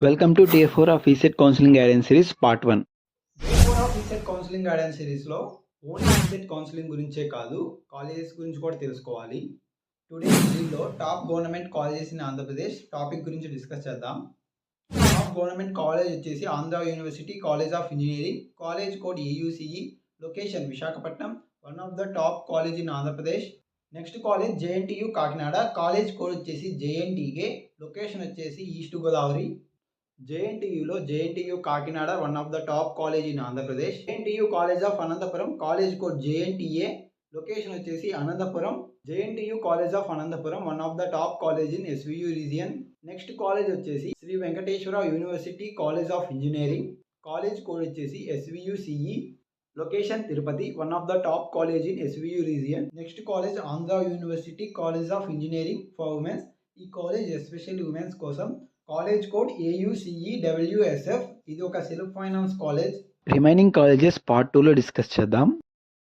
Welcome to day 4 of ECET counselling guidance series part 1. Day 4 of ECET counselling guidance సిరీస్లో only ECET counselling గురించే కాదు, colleges గురించి కూడా తెలుసుకోవాలి. టుడే వీడియోలో top government colleges in Andhra Pradesh topic గురించి డిస్కస్ చేద్దాం. టాప్ గవర్నమెంట్ కాలేజ్ వచ్చేసి Andhra university college of engineering, college code AUCE, location Visakhapatnam, one of the top college in Andhra Pradesh. Next college JNTU Kakinada, college code వచ్చేసి జేఎన్టీకే, లొకేషన్ వచ్చేసి east Godavari. జేఎన్టీయులో JNTU Kakinada one of the top college in Andhra Pradesh. JNTU college of Anantapuram, college code JNTA, location వచ్చేసి Anantapuram. JNTU college of Anantapuram one of the top college in SVU region. Next college వచ్చేసి Sri Venkateswara university college of engineering, college code వచ్చేసి SVUCE, location Tirupati, one of the top college in SVU region. Next college Andhra university college of engineering for womens. ఈ college especially womens కోసం. College code AUCEWSF, ఇది ఒక self finance college. Remaining colleges part 2లో discuss చేద్దాం.